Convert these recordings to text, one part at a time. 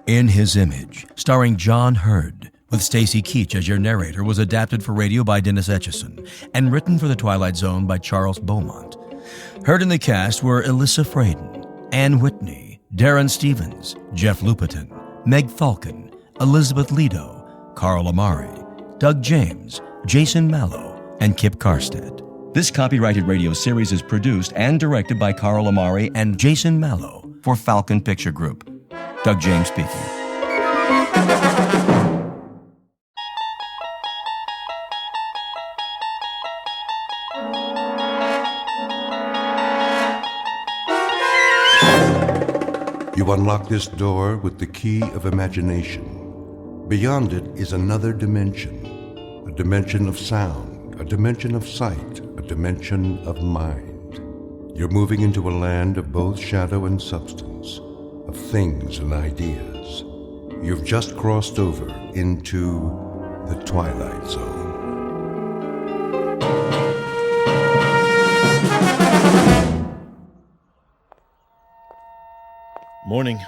In His Image, starring John Hurd, with Stacy Keach as your narrator, was adapted for radio by Dennis Etchison and written for The Twilight Zone by Charles Beaumont. Heard in the cast were Alyssa Fraden, Ann Whitney, Darren Stevens, Jeff Lupetin, Meg Falcon, Elizabeth Lido, Carl Amari, Doug James, Jason Mallow, and Kip Karstedt. This copyrighted radio series is produced and directed by Carl Amari and Jason Mallow for Falcon Picture Group. Doug James speaking. You unlock this door with the key of imagination. Beyond it is another dimension, a dimension of sound, a dimension of sight, a dimension of mind. You're moving into a land of both shadow and substance, of things and ideas. You've just crossed over into the Twilight Zone. Morning.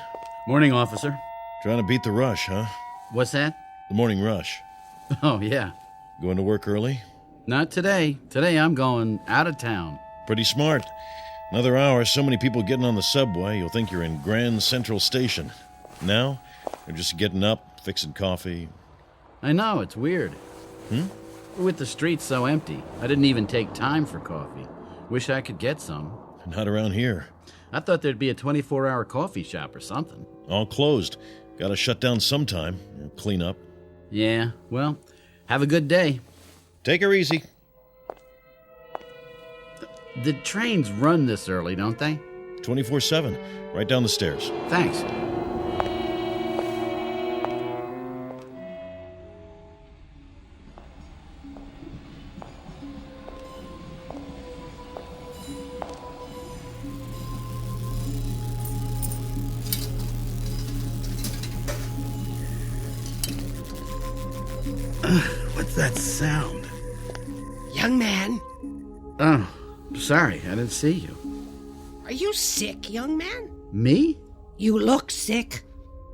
Morning, officer. Trying to beat the rush, huh? What's that? The morning rush. Oh, yeah. Going to work early? Not today. Today I'm going out of town. Pretty smart. Another hour, so many people getting on the subway, you'll think you're in Grand Central Station. Now, they're just getting up, fixing coffee. I know, it's weird. With the streets so empty, I didn't even take time for coffee. Wish I could get some. Not around here. I thought there'd be a 24-hour coffee shop or something. All closed. Gotta shut down sometime. Clean up. Yeah, well, have a good day. Take her easy. The trains run this early, don't they? 24/7. Right down the stairs. Thanks. What's that sound? Young man, Oh, sorry, I didn't see you. are you sick, young man? Me? You look sick.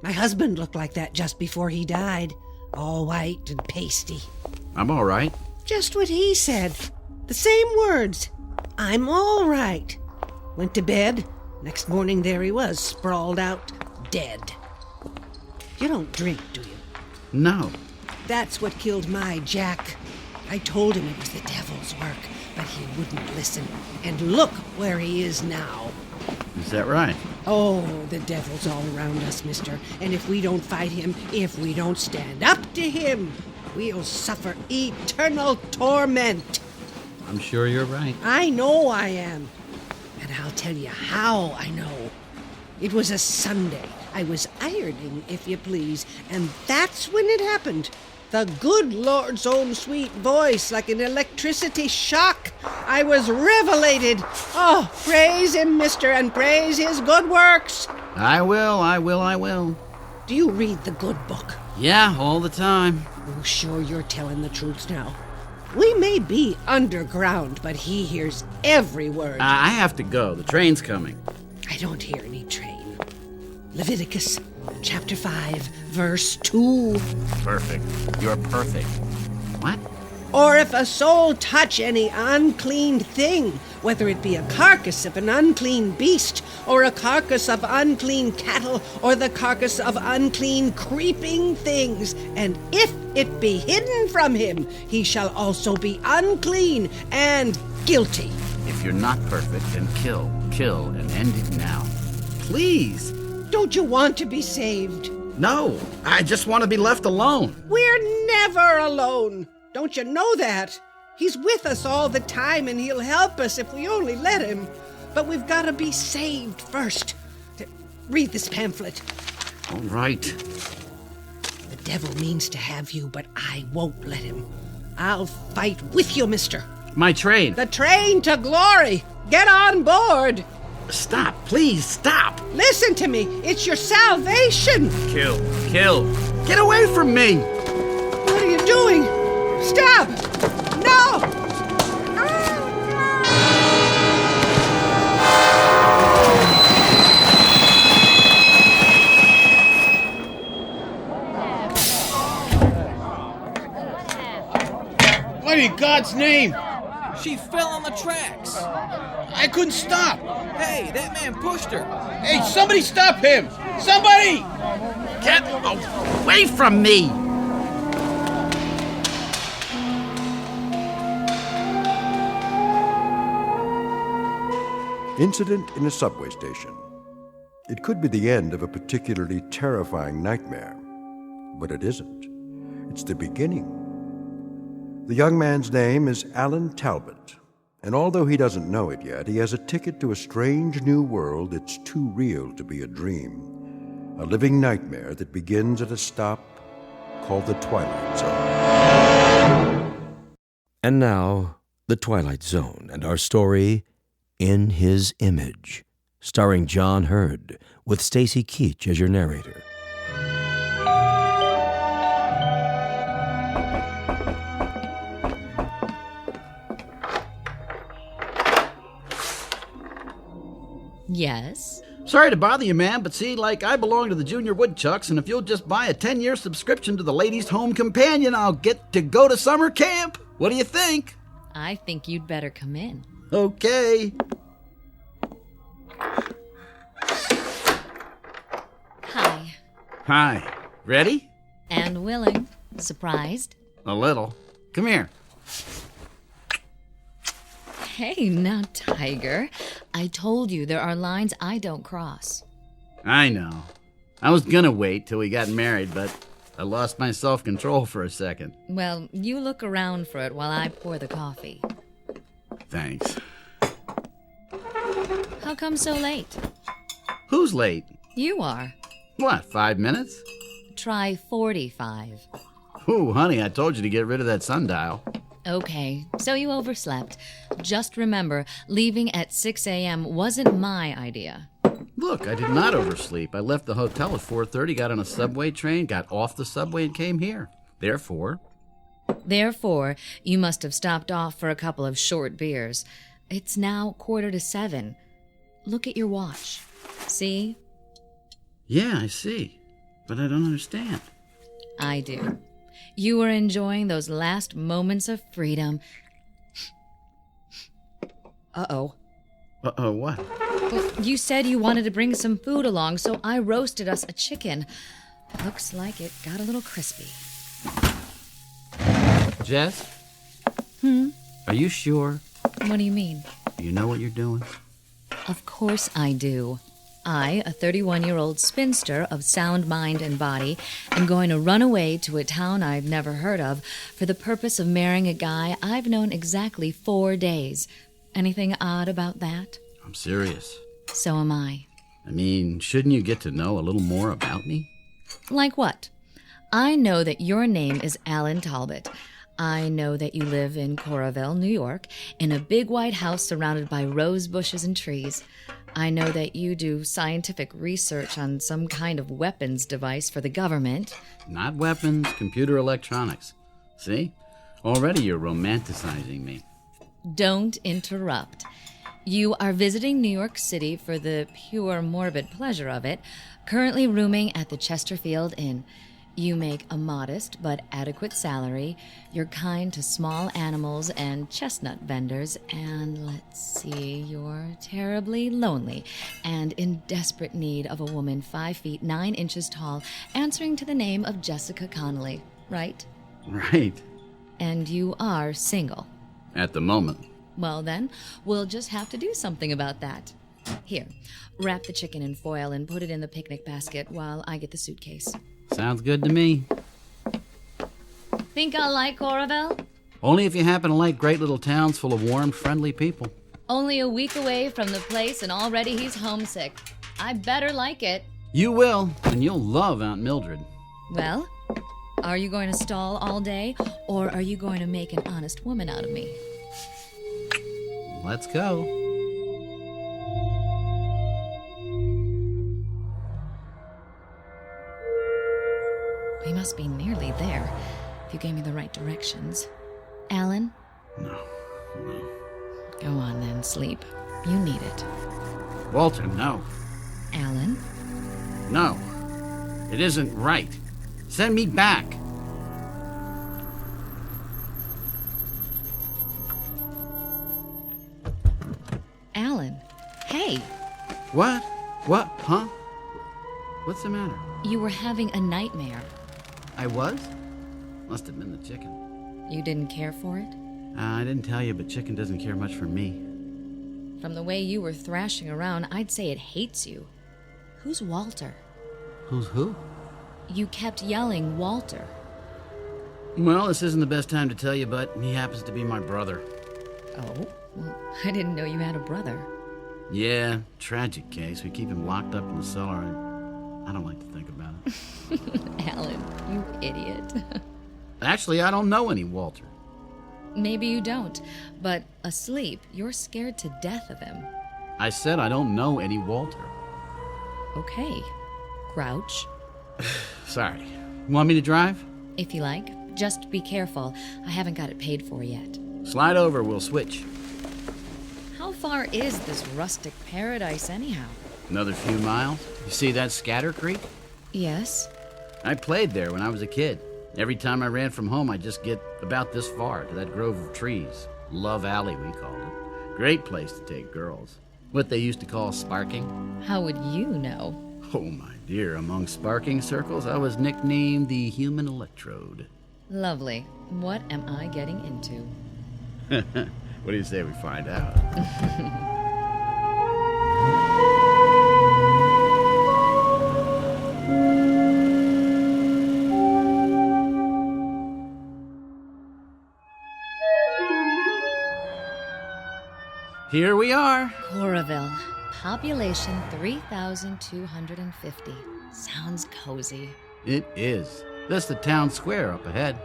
My husband looked like that just before he died. All white and pasty. I'm all right. Just what he said. The same words. I'm all right. Went to bed. Next morning there he was, sprawled out, dead. You don't drink, do you? No. That's what killed my Jack. I told him it was the devil's work, but he wouldn't listen. And look where he is now. Is that right? Oh, the devil's all around us, mister. And if we don't fight him, if we don't stand up to him, we'll suffer eternal torment. I'm sure you're right. I know I am. And I'll tell you how I know. It was a Sunday. I was ironing, if you please, and that's when it happened. The good Lord's own sweet voice, like an electricity shock. I was revelated. Oh, praise him, mister, and praise his good works. I will. Do you read the good book? Yeah, all the time. Oh, sure you're telling the truth now. We may be underground, but he hears every word. I have to go. The train's coming. I don't hear any train. Leviticus chapter 5, verse 2. Perfect. You're perfect. What? Or if a soul touch any unclean thing, whether it be a carcass of an unclean beast, or a carcass of unclean cattle, or the carcass of unclean creeping things, and if it be hidden from him, he shall also be unclean and guilty. If you're not perfect, then kill, and end it now. Please. Don't you want to be saved? No, I just want to be left alone. We're never alone. Don't you know that? He's with us all the time, and he'll help us if we only let him. But we've got to be saved first. Read this pamphlet. All right. The devil means to have you, but I won't let him. I'll fight with you, mister. My train. The train to glory. Get on board. Stop, please, stop. Listen to me. It's your salvation. Kill. Get away from me. What are you doing? Stop. No. aunt's name? She fell on the tracks. I couldn't stop. Hey, that man pushed her. Hey, somebody stop him! Somebody! Get away from me! Incident in a subway station. It could be the end of a particularly terrifying nightmare, but it isn't. It's the beginning. The young man's name is Alan Talbot, and although he doesn't know it yet, he has a ticket to a strange new world that's too real to be a dream. A living nightmare that begins at a stop called the Twilight Zone. And now, The Twilight Zone and our story, In His Image, starring John Hurd, with Stacy Keach as your narrator. Yes? Sorry to bother you, ma'am, but see, I belong to the Junior Woodchucks, and if you'll just buy a 10-year subscription to the Ladies' Home Companion, I'll get to go to summer camp. What do you think? I think you'd better come in. Okay. Hi. Hi. Ready? And willing. Surprised? A little. Come here. Hey, now, Tiger. I told you there are lines I don't cross. I know. I was gonna wait till we got married, but I lost my self-control for a second. Well, you look around for it while I pour the coffee. Thanks. How come so late? Who's late? You are. What, 5 minutes? Try 45. Ooh, honey, I told you to get rid of that sundial. Okay, so you overslept. Just remember, leaving at 6 a.m. wasn't my idea. Look, I did not oversleep. I left the hotel at 4:30, got on a subway train, got off the subway, and came here. Therefore, you must have stopped off for a couple of short beers. It's now 6:45. Look at your watch. See? Yeah, I see. But I don't understand. I do. You were enjoying those last moments of freedom. Uh-oh. Uh-oh, what? Well, you said you wanted to bring some food along, so I roasted us a chicken. Looks like it got a little crispy. Jess? Are you sure? What do you mean? You know what you're doing? Of course I do. I, a 31-year-old spinster of sound mind and body, am going to run away to a town I've never heard of for the purpose of marrying a guy I've known exactly 4 days. Anything odd about that? I'm serious. So am I. I mean, shouldn't you get to know a little more about me? Like what? I know that your name is Alan Talbot. I know that you live in Coralville, New York, in a big white house surrounded by rose bushes and trees. I know that you do scientific research on some kind of weapons device for the government. Not weapons, computer electronics. See? Already you're romanticizing me. Don't interrupt. You are visiting New York City for the pure morbid pleasure of it, currently rooming at the Chesterfield Inn. You make a modest but adequate salary. You're kind to small animals and chestnut vendors. And let's see, you're terribly lonely and in desperate need of a woman 5 feet 9 inches tall, answering to the name of Jessica Connolly, right? Right. And you are single. At the moment. Well then, we'll just have to do something about that. Here, wrap the chicken in foil and put it in the picnic basket while I get the suitcase. Sounds good to me. Think I'll like Coralville? Only if you happen to like great little towns full of warm, friendly people. Only a week away from the place and already he's homesick. I better like it. You will, and you'll love Aunt Mildred. Well, are you going to stall all day, or are you going to make an honest woman out of me? Let's go. We must be nearly there, if you gave me the right directions. Alan? No. Go on then, sleep. You need it. Walter, no. Alan? No. It isn't right. Send me back. Hey, What? What? Huh? What's the matter? you were having a nightmare. I was? Must have been the chicken. You didn't care for it? I didn't tell you, but chicken doesn't care much for me. From the way you were thrashing around, I'd say it hates you. Who's Walter? Who's who? You kept yelling, Walter. Well, this isn't the best time to tell you, but he happens to be my brother. Oh? Well, I didn't know you had a brother. Yeah, tragic case. We keep him locked up in the cellar, and I don't like to think about it. Alan, you idiot. Actually, I don't know any Walter. Maybe you don't, but asleep, you're scared to death of him. I said I don't know any Walter. Okay. Grouch, Sorry. Want me to drive? if you like. Just be careful. I haven't got it paid for yet. Slide over, we'll switch. How far is this rustic paradise, anyhow? Another few miles. You see that Scatter Creek? Yes. I played there when I was a kid. Every time I ran from home, I'd just get about this far to that grove of trees. Love Alley, we called it. Great place to take girls. What they used to call sparking. How would you know? Oh, my dear, among sparking circles, I was nicknamed the Human Electrode. Lovely. What am I getting into? What do you say we find out? Here we are. Coraville. Population 3,250. Sounds cozy. It is. That's the town square up ahead.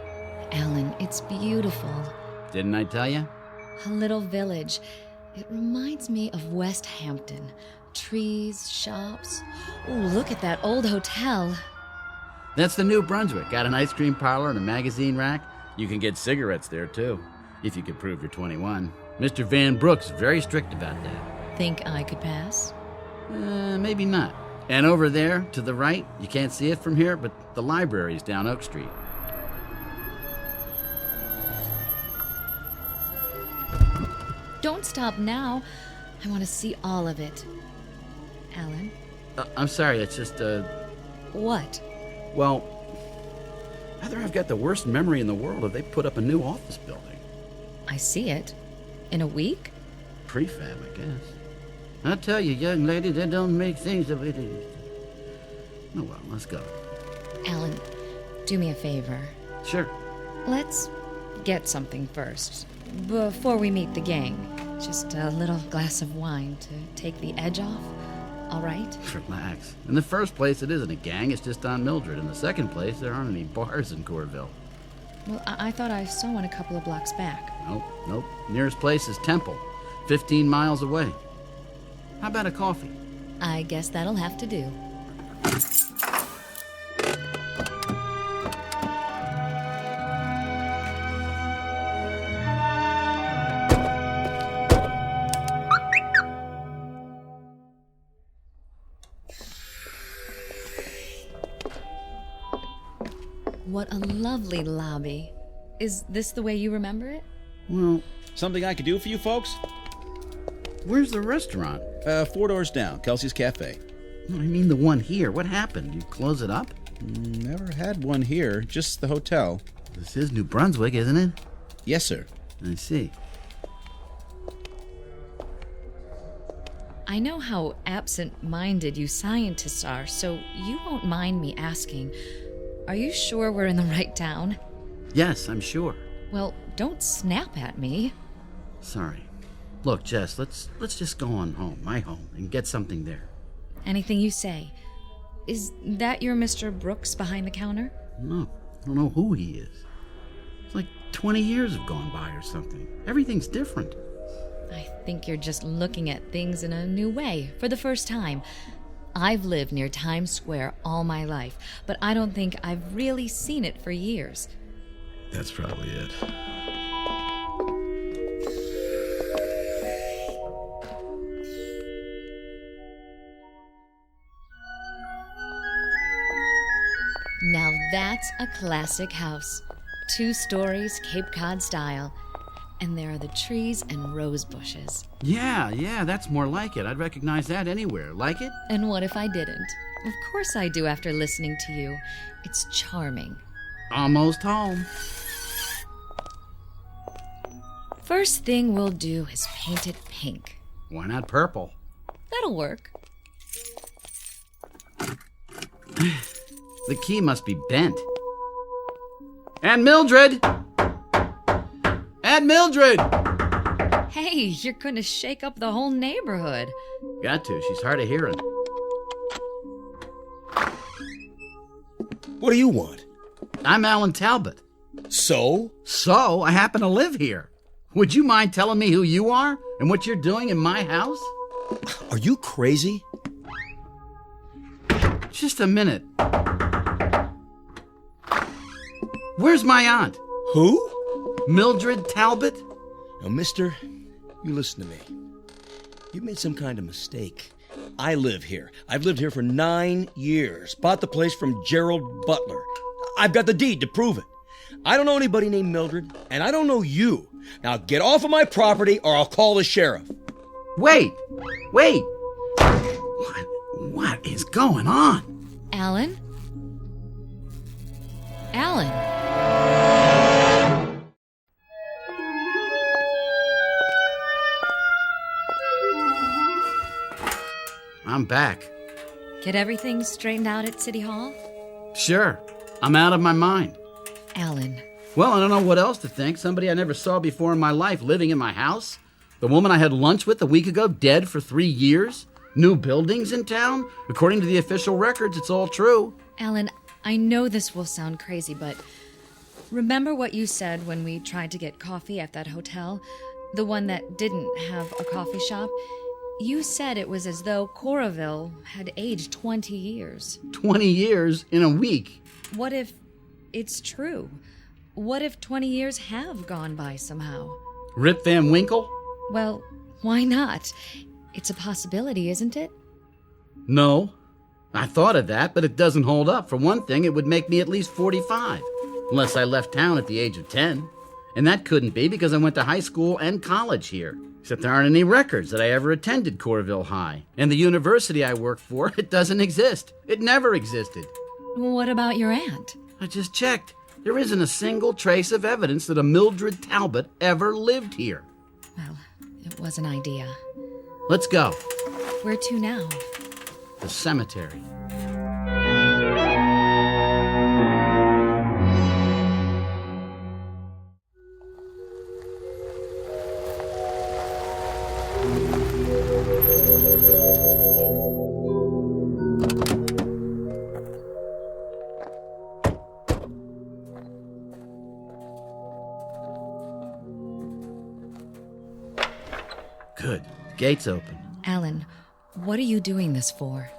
Alan, it's beautiful. Didn't I tell you? A little village. It reminds me of West Hampton. Trees, shops. Oh, look at that old hotel. That's the New Brunswick. Got an ice cream parlor and a magazine rack. You can get cigarettes there, too, if you can prove you're 21. Mr. Van Brook's very strict about that. Think I could pass? Maybe not. And over there, to the right, you can't see it from here, but the library's down Oak Street. Don't stop now. I want to see all of it. Alan? I'm sorry, it's just, What? well, either I've got the worst memory in the world or they put up a new office building. I see it. In a week? Prefab, I guess. I tell you, young lady, that don't make things the way they used to. Oh, well, let's go. Alan, do me a favor. Sure. Let's get something first. Before we meet the gang. Just a little glass of wine to take the edge off. All right? Relax. In the first place, it isn't a gang, it's just on Mildred. In the second place, there aren't any bars in Corville. Well, I thought I saw one a couple of blocks back. Nope. Nearest place is Temple, 15 miles away. How about a coffee? I guess that'll have to do. What a lovely lobby. Is this the way you remember it? Well, Something I could do for you folks? where's the restaurant? 4 doors down, Kelsey's Cafe. I mean the one here. What happened? You close it up? Never had one here, just the hotel. This is New Brunswick, isn't it? Yes, sir. I see. I know how absent-minded you scientists are, so you won't mind me asking, are you sure we're in the right town? Yes, I'm sure. Well, don't snap at me. Sorry. Look, Jess, let's just go on home, my home, and get something there. Anything you say. Is that your Mr. Brooks behind the counter? No, I don't know who he is. It's like 20 years have gone by or something. Everything's different. I think you're just looking at things in a new way for the first time. I've lived near Times Square all my life, but I don't think I've really seen it for years. That's probably it. Now that's a classic house. 2 stories, Cape Cod style. And there are the trees and rose bushes. Yeah, that's more like it. I'd recognize that anywhere. Like it? And what if I didn't? Of course I do after listening to you. It's charming. Almost home. First thing we'll do is paint it pink. Why not purple? That'll work. The key must be bent. Aunt Mildred! Aunt Mildred! Hey, you're gonna shake up the whole neighborhood. Got to. She's hard of hearing. What do you want? I'm Alan Talbot. So? So, I happen to live here. Would you mind telling me who you are and what you're doing in my house? Are you crazy? Just a minute. Where's my aunt? Who? Mildred Talbot? Now, mister, you listen to me. You made some kind of mistake. I live here. I've lived here for 9 years. Bought the place from Gerald Butler. I've got the deed to prove it. I don't know anybody named Mildred, and I don't know you. Now get off of my property or I'll call the sheriff. Wait! What is going on? Alan? Alan? I'm back. Get everything straightened out at City Hall? Sure. I'm out of my mind. Alan. Well, I don't know what else to think. Somebody I never saw before in my life living in my house. The woman I had lunch with a week ago dead for 3 years. New buildings in town. According to the official records, it's all true. Alan, I know this will sound crazy, but remember what you said when we tried to get coffee at that hotel? The one that didn't have a coffee shop? You said it was as though Coraville had aged 20 years. 20 years in a week. What if it's true? What if 20 years have gone by somehow? Rip Van Winkle? Well, why not? It's a possibility, isn't it? No. I thought of that, but it doesn't hold up. For one thing, it would make me at least 45. Unless I left town at the age of 10. And that couldn't be because I went to high school and college here. Except there aren't any records that I ever attended Coraville High. And the university I work for, it doesn't exist. It never existed. What about your aunt? I just checked. There isn't a single trace of evidence that a Mildred Talbot ever lived here. Well, it was an idea. Let's go. Where to now? The cemetery. Good. Gate's open. Alan, what are you doing this for?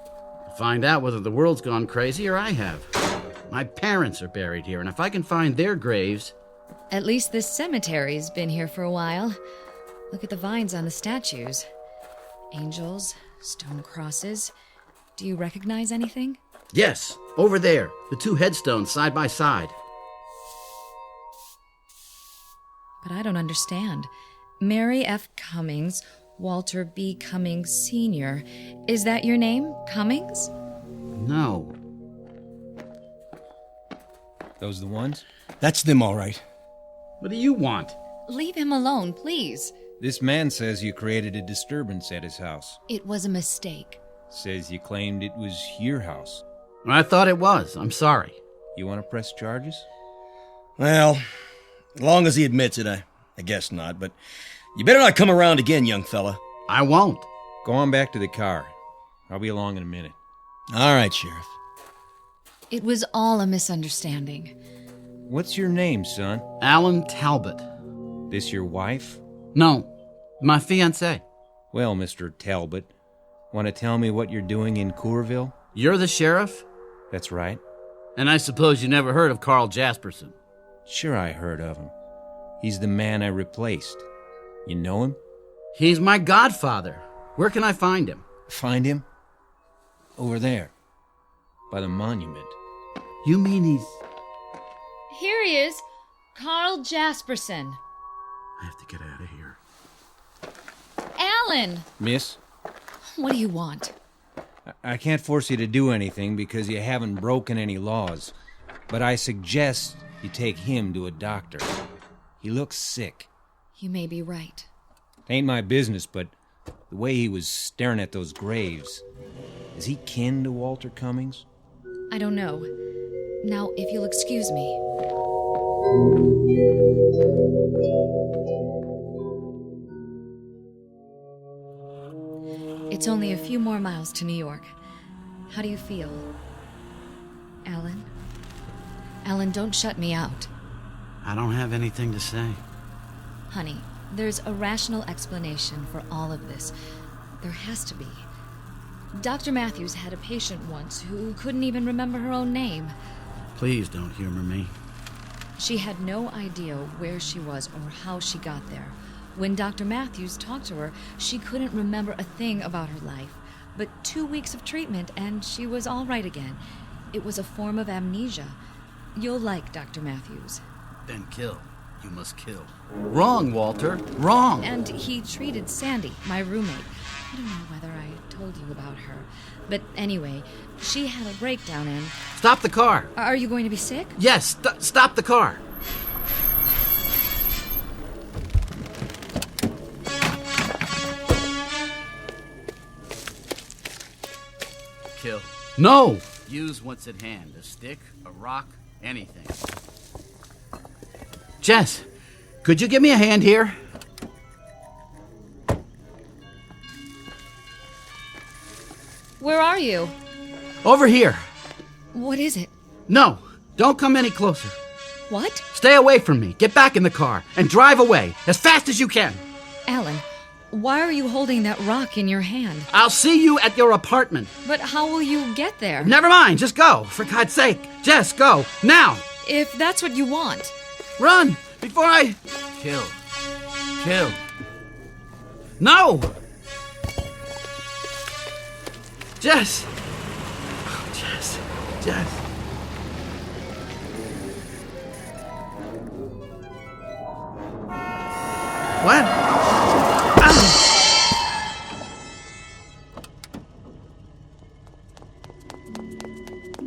Find out whether the world's gone crazy or I have. My parents are buried here, and if I can find their graves... At least this cemetery's been here for a while. Look at the vines on the statues. Angels, stone crosses. Do you recognize anything? Yes, over there. The 2 headstones side by side. But I don't understand. Mary F. Cummings, Walter B. Cummings Sr. Is that your name, Cummings? No. Those the ones? That's them, all right. What do you want? Leave him alone, please. This man says you created a disturbance at his house. It was a mistake. Says you claimed it was your house. I thought it was. I'm sorry. You want to press charges? Well, as long as he admits it, I guess not, but you better not come around again, young fella. I won't. Go on back to the car. I'll be along in a minute. All right, Sheriff. It was all a misunderstanding. What's your name, son? Alan Talbot. This your wife? No, my fiancée. Well, Mr. Talbot, want to tell me what you're doing in Coorville? You're the sheriff? That's right. And I suppose you never heard of Carl Jasperson. Sure I heard of him. He's the man I replaced. You know him? He's my godfather. Where can I find him? Find him? Over there. By the monument. You mean he's... Here he is, Carl Jasperson. I have to get out of here. Alan! Miss, What do you want? I can't force you to do anything because you haven't broken any laws. But I suggest you take him to a doctor. He looks sick. You may be right. Ain't my business, but the way he was staring at those graves. Is he kin to Walter Cummings? I don't know. Now, if you'll excuse me. It's only a few more miles to New York. How do you feel? Alan? Alan, don't shut me out. I don't have anything to say. Honey, there's a rational explanation for all of this. There has to be. Dr. Matthews had a patient once who couldn't even remember her own name. Please don't humor me. She had no idea where she was or how she got there. When Dr. Matthews talked to her, she couldn't remember a thing about her life. But 2 weeks of treatment and she was all right again. It was a form of amnesia. You'll like Dr. Matthews. Then kill. You must kill. Wrong, Walter. Wrong. And he treated Sandy, my roommate. I don't know whether I told you about her. But anyway, she had a breakdown and... Stop the car. Are you going to be sick? Yes, stop the car. Kill. No! Use what's at hand. A stick, a rock, anything. Jess, could you give me a hand here? Where are you? Over here. What is it? No, don't come any closer. What? Stay away from me. Get back in the car and drive away as fast as you can. Alan, why are you holding that rock in your hand? I'll see you at your apartment. But how will you get there? Never mind, just go. For God's sake. Jess, go. Now. If that's what you want. Run before I... Kill. Kill. No! Jess. Oh, Jess. Jess. What?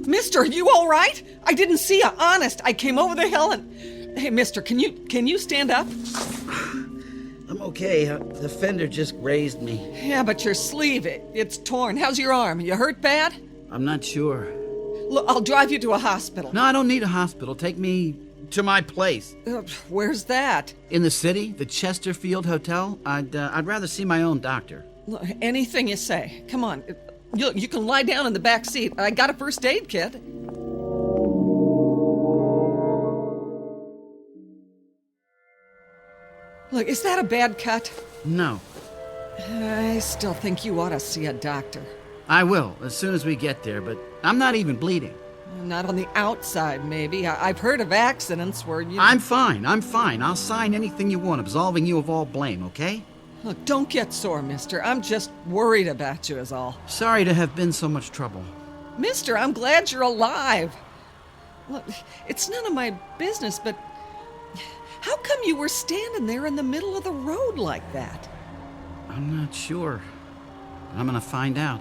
Mister, are you all right? I didn't see you, honest. I came over the hill and... Hey, mister, can you stand up? I'm okay. The fender just grazed me. Yeah, but your sleeve, it's torn. How's your arm? You hurt bad? I'm not sure. Look, I'll drive you to a hospital. No, I don't need a hospital. Take me to my place. Where's that? In the city, the Chesterfield Hotel. I'd rather see my own doctor. Look, anything you say. Come on. You can lie down in the back seat. I got a first aid kit. Look, is that a bad cut? No. I still think you ought to see a doctor. I will, as soon as we get there, but I'm not even bleeding. Not on the outside, maybe. I've heard of accidents where you... I'm fine. I'll sign anything you want, absolving you of all blame, okay? Look, don't get sore, mister. I'm just worried about you is all. Sorry to have been so much trouble. Mister, I'm glad you're alive. Look, it's none of my business, but how come you were standing there in the middle of the road like that? I'm not sure. I'm gonna find out.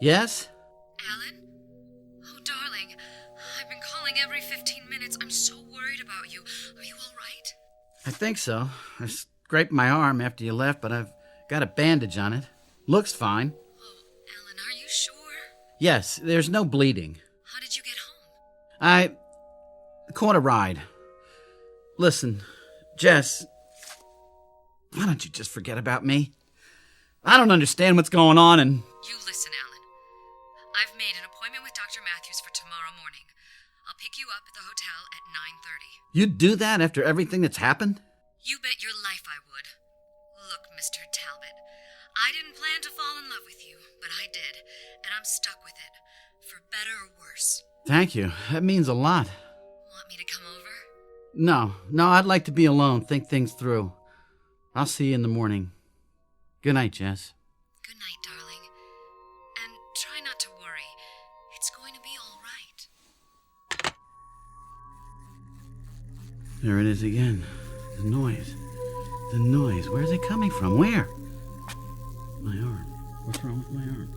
Yes? Alan? Oh, darling. I've been calling every 15 minutes. I'm so worried about you. Are you all right? I think so. I scraped my arm after you left, but I've got a bandage on it. Looks fine. Oh, Alan, are you sure? Yes, there's no bleeding. How did you get home? I caught a ride. Listen, Jess, why don't you just forget about me? I don't understand what's going on and... You listen, Alan. I've made an appointment with Dr. Matthews for tomorrow morning. I'll pick you up at the hotel at 9:30. You'd do that after everything that's happened? You bet your life I would. Look, Mr. Talbot, I didn't plan to fall in love with you, but I did, and I'm stuck with it. for better or worse. Thank you. That means a lot. Want me to come over? No, I'd like to be alone, think things through. I'll see you in the morning. Good night, Jess. Good night, darling. And try not to worry. It's going to be all right. There it is again. The noise. The noise. Where's it coming from? Where? My arm. What's wrong with my arm?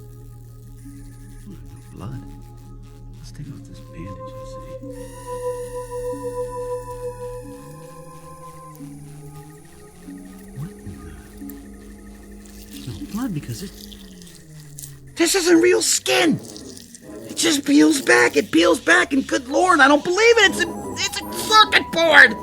Oh, no blood. Let's take off this bandage and see. What in the... There's no blood because it... This isn't real skin! It just peels back, and good Lord, I don't believe it! It's a circuit board!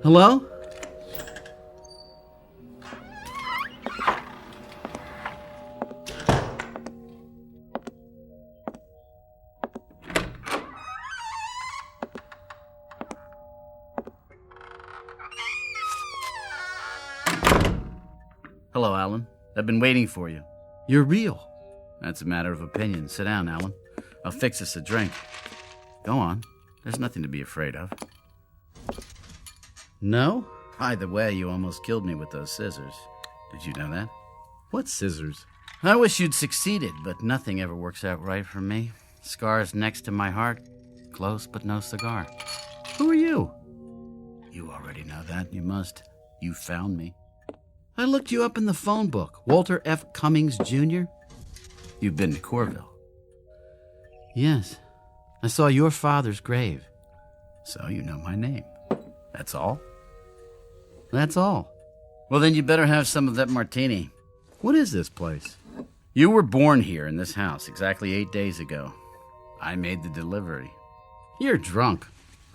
Hello? Hello, Alan. I've been waiting for you. You're real. That's a matter of opinion. Sit down, Alan. I'll fix us a drink. Go on. There's nothing to be afraid of. No? By the way, you almost killed me with those scissors. Did you know that? What scissors? I wish you'd succeeded, but nothing ever works out right for me. Scars next to my heart. Close, but no cigar. Who are you? You already know that. You must. You found me. I looked you up in the phone book. Walter F. Cummings, Jr.? You've been to Corville. Yes. I saw your father's grave. So you know my name. That's all? That's all. Well, then you better have some of that martini. What is this place? You were born here in this house exactly 8 days ago. I made the delivery. You're drunk.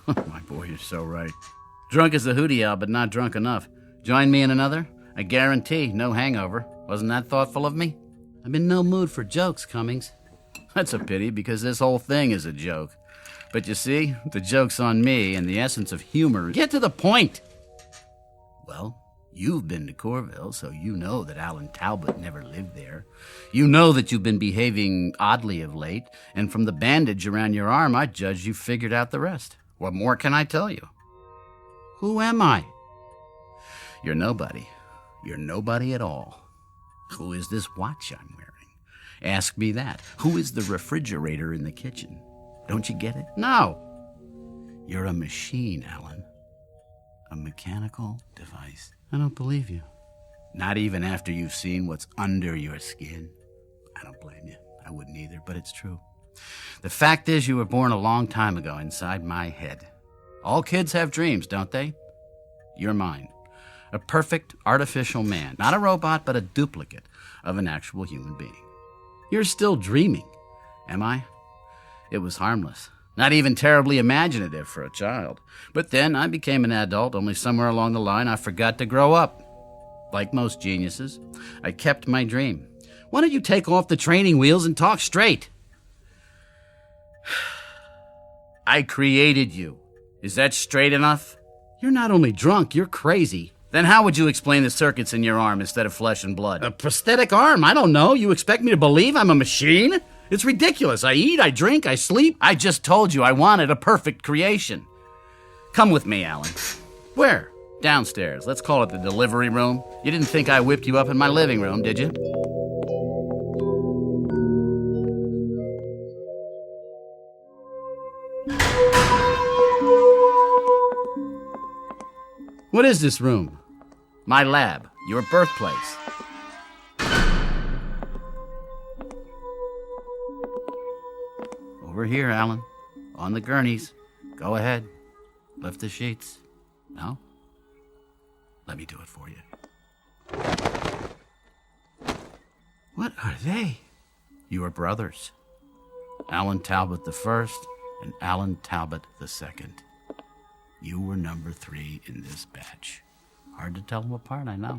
My boy, you're so right. Drunk as a hootie owl, but not drunk enough. Join me in another? I guarantee no hangover. Wasn't that thoughtful of me? I'm in no mood for jokes, Cummings. That's a pity, because this whole thing is a joke. But you see, the joke's on me, and the essence of humor... Get to the point! Well, you've been to Corville, so you know that Alan Talbot never lived there. You know that you've been behaving oddly of late, and from the bandage around your arm, I judge you've figured out the rest. What more can I tell you? Who am I? You're nobody. You're nobody at all. Who is this watch I'm wearing? Ask me that. Who is the refrigerator in the kitchen? Don't you get it? No. You're a machine, Alan. A mechanical device. I don't believe you. Not even after you've seen what's under your skin. I don't blame you. I wouldn't either, but it's true. The fact is, you were born a long time ago inside my head. All kids have dreams, don't they? You're mine. A perfect artificial man. Not a robot, but a duplicate of an actual human being. You're still dreaming, am I? It was harmless. Not even terribly imaginative for a child. But then I became an adult, only somewhere along the line I forgot to grow up. Like most geniuses, I kept my dream. Why don't you take off the training wheels and talk straight? I created you. Is that straight enough? You're not only drunk, you're crazy. Then how would you explain the circuits in your arm instead of flesh and blood? A prosthetic arm? I don't know. You expect me to believe I'm a machine? It's ridiculous. I eat, I drink, I sleep. I just told you I wanted a perfect creation. Come with me, Alan. Where? Downstairs. Let's call it the delivery room. You didn't think I whipped you up in my living room, did you? What is this room? My lab. Your birthplace. Over here, Alan. On the gurneys. Go ahead. Lift the sheets. No? Let me do it for you. What are they? Your brothers. Alan Talbot the first and Alan Talbot the second. You were number 3 in this batch. Hard to tell them apart, I know.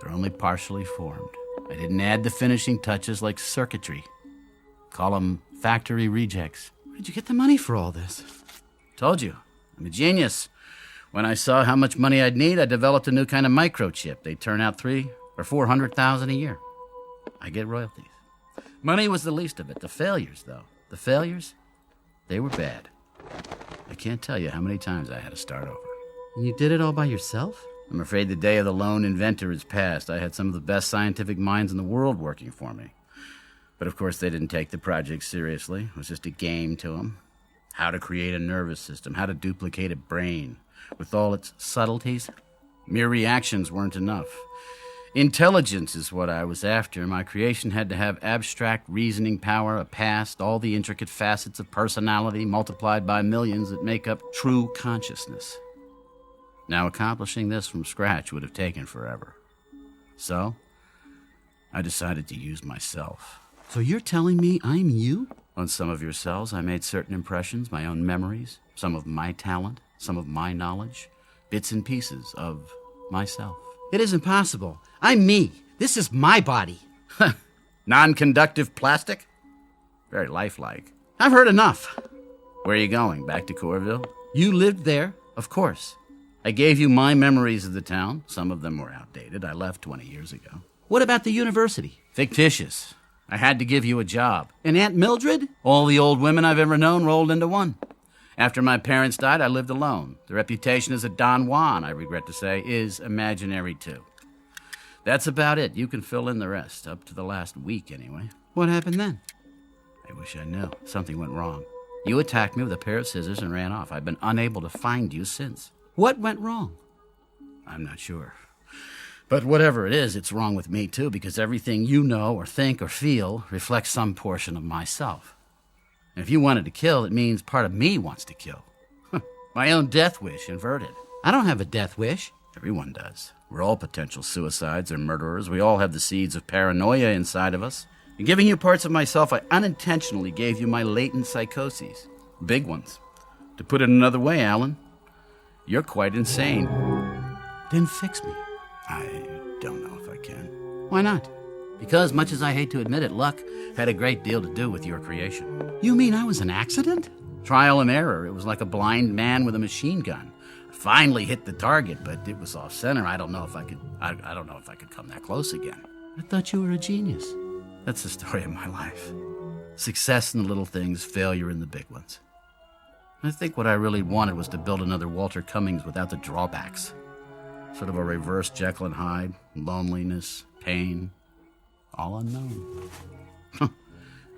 They're only partially formed. I didn't add the finishing touches like circuitry. Call them factory rejects. Where'd you get the money for all this? Told you, I'm a genius. When I saw how much money I'd need, I developed a new kind of microchip. They turn out 300,000 or 400,000 a year. I get royalties. Money was the least of it. The failures, though. The failures, they were bad. I can't tell you how many times I had to start over. And you did it all by yourself? I'm afraid the day of the lone inventor is past. I had some of the best scientific minds in the world working for me. But of course they didn't take the project seriously. It was just a game to them. How to create a nervous system, how to duplicate a brain. With all its subtleties, mere reactions weren't enough. Intelligence is what I was after. My creation had to have abstract reasoning power, a past, all the intricate facets of personality multiplied by millions that make up true consciousness. Now, accomplishing this from scratch would have taken forever. So, I decided to use myself. So you're telling me I'm you? On some of your cells, I made certain impressions, my own memories, some of my talent, some of my knowledge, bits and pieces of myself. It isn't possible. I'm me. This is my body. Non-conductive plastic? Very lifelike. I've heard enough. Where are you going? Back to Corville? You lived there, of course. I gave you my memories of the town. Some of them were outdated. I left 20 years ago. What about the university? Fictitious. I had to give you a job. And Aunt Mildred? All the old women I've ever known rolled into one. After my parents died, I lived alone. The reputation as a Don Juan, I regret to say, is imaginary too. That's about it. You can fill in the rest, up to the last week anyway. What happened then? I wish I knew. Something went wrong. You attacked me with a pair of scissors and ran off. I've been unable to find you since. What went wrong? I'm not sure. But whatever it is, it's wrong with me too, because everything you know or think or feel reflects some portion of myself. And if you wanted to kill, it means part of me wants to kill. My own death wish inverted. I don't have a death wish. Everyone does. We're all potential suicides or murderers. We all have the seeds of paranoia inside of us. In giving you parts of myself, I unintentionally gave you my latent psychoses. Big ones. To put it another way, Alan, you're quite insane. Then fix me. I don't know if I can. Why not? Because, much as I hate to admit it, luck had a great deal to do with your creation. You mean I was an accident? Trial and error. It was like a blind man with a machine gun. I finally hit the target, but it was off center. I don't know if I could come that close again. I thought you were a genius. That's the story of my life. Success in the little things, failure in the big ones. I think what I really wanted was to build another Walter Cummings without the drawbacks. Sort of a reverse Jekyll and Hyde, loneliness, pain, all unknown.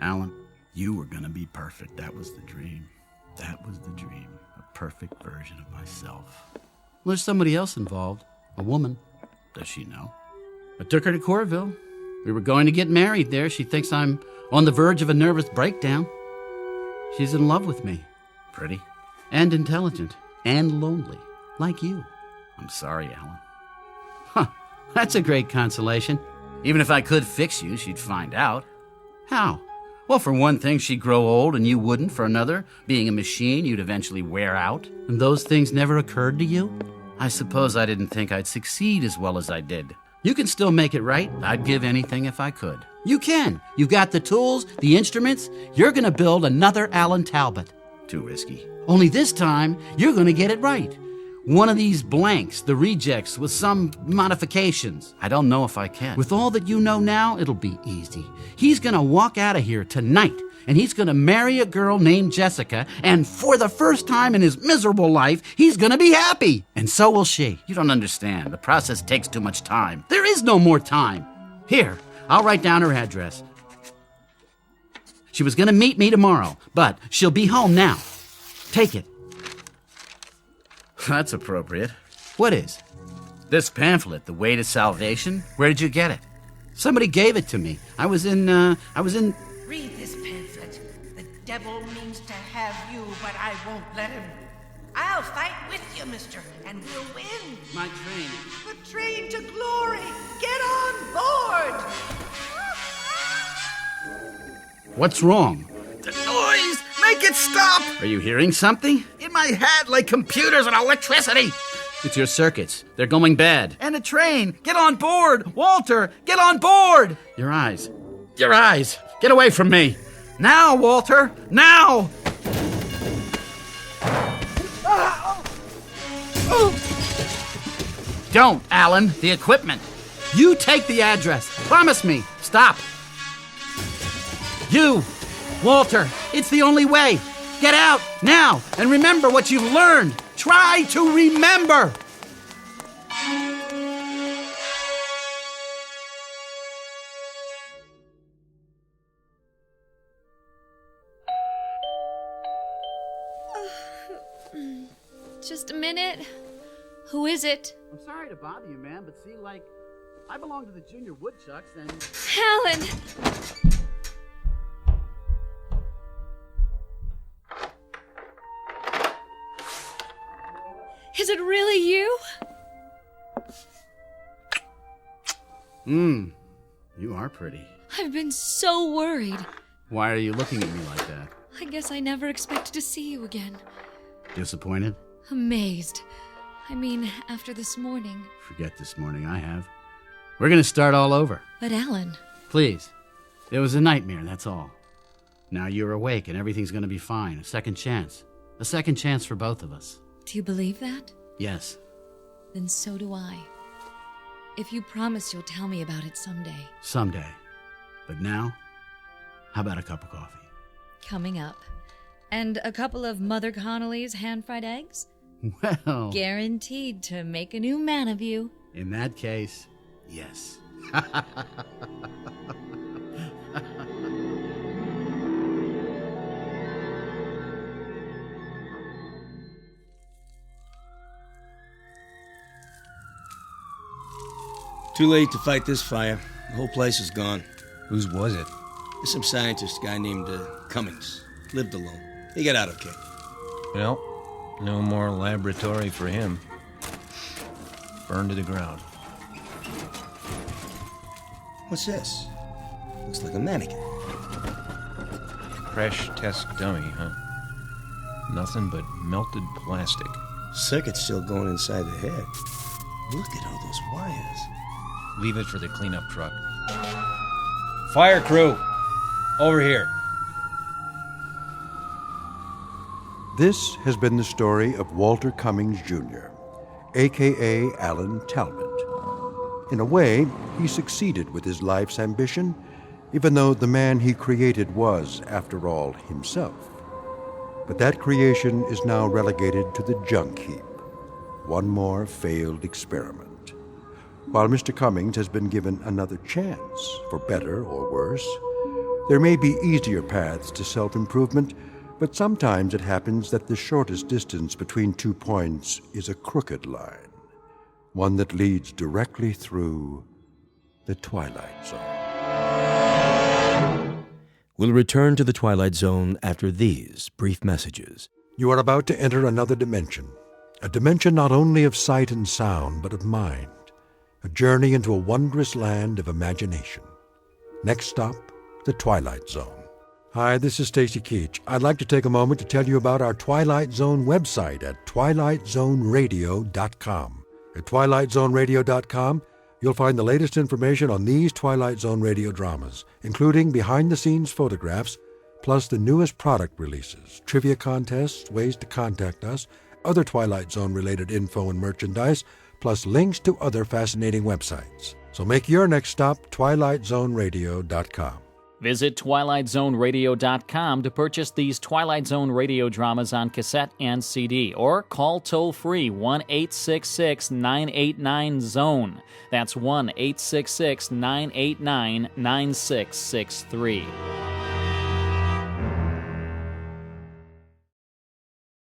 Alan, you were going to be perfect. That was the dream. That was the dream. A perfect version of myself. Well, there's somebody else involved. A woman. Does she know? I took her to Corville. We were going to get married there. She thinks I'm on the verge of a nervous breakdown. She's in love with me. Pretty. And intelligent. And lonely. Like you. I'm sorry, Alan. That's a great consolation. Even if I could fix you, she'd find out. How? Well, for one thing, she'd grow old and you wouldn't. For another, being a machine, you'd eventually wear out. And those things never occurred to you? I suppose I didn't think I'd succeed as well as I did. You can still make it right. I'd give anything if I could. You can. You've got the tools, the instruments. You're going to build another Alan Talbot. Too risky. Only this time, you're going to get it right. One of these blanks, the rejects, with some modifications. I don't know if I can. With all that you know now, it'll be easy. He's gonna walk out of here tonight, and he's gonna marry a girl named Jessica, and for the first time in his miserable life, he's gonna be happy. And so will she. You don't understand. The process takes too much time. There is no more time. Here, I'll write down her address. She was gonna meet me tomorrow, but she'll be home now. Take it. That's appropriate. What is? This pamphlet, The Way to Salvation? Where did you get it? Somebody gave it to me. I was in... Read this pamphlet. The devil means to have you, but I won't let him. I'll fight with you, mister, and we'll win. My train. The train to glory. Get on board. What's wrong? The noise! Make it stop! Are you hearing something? In my head, like computers and electricity! It's your circuits. They're going bad. And a train! Get on board! Walter, get on board! Your eyes. Your eyes! Get away from me! Now, Walter! Now! Don't, Alan. The equipment. You take the address. Promise me. Stop. You, Walter, it's the only way. Get out, now, and remember what you've learned. Try to remember. Just a minute. Who is it? I'm sorry to bother you, man, but see, like, I belong to the Junior Woodchucks, and... Alan! Is it really you? You are pretty. I've been so worried. Why are you looking at me like that? I guess I never expected to see you again. Disappointed? Amazed. I mean, after this morning. Forget this morning, I have. We're gonna start all over. But Alan... Please. It was a nightmare, that's all. Now you're awake and everything's gonna be fine. A second chance. A second chance for both of us. Do you believe that? Yes. Then so do I. If you promise you'll tell me about it someday. Someday. But now, how about a cup of coffee? Coming up. And a couple of Mother Connolly's hand-fried eggs? Well... Guaranteed to make a new man of you. In that case, yes. Too late to fight this fire. The whole place is gone. Whose was it? There's some scientist guy named Cummings. Lived alone. He got out okay. Well, no more laboratory for him. Burned to the ground. What's this? Looks like a mannequin. Crash test dummy, huh? Nothing but melted plastic. Circuit's still going inside the head. Look at all those wires. Leave it for the cleanup truck. Fire crew! Over here. This has been the story of Walter Cummings, Jr., a.k.a. Alan Talbot. In a way, he succeeded with his life's ambition, even though the man he created was, after all, himself. But that creation is now relegated to the junk heap. One more failed experiment. While Mr. Cummings has been given another chance, for better or worse, there may be easier paths to self-improvement, but sometimes it happens that the shortest distance between 2 points is a crooked line, one that leads directly through the Twilight Zone. We'll return to the Twilight Zone after these brief messages. You are about to enter another dimension, a dimension not only of sight and sound, but of mind, a journey into a wondrous land of imagination. Next stop, the Twilight Zone. Hi, this is Stacy Keach. I'd like to take a moment to tell you about our Twilight Zone website at twilightzoneradio.com. At twilightzoneradio.com, you'll find the latest information on these Twilight Zone radio dramas, including behind-the-scenes photographs, plus the newest product releases, trivia contests, ways to contact us, other Twilight Zone-related info and merchandise, plus links to other fascinating websites. So make your next stop twilightzoneradio.com. Visit twilightzoneradio.com to purchase these Twilight Zone radio dramas on cassette and CD, or call toll-free 1-866-989-ZONE. That's 1-866-989-9663.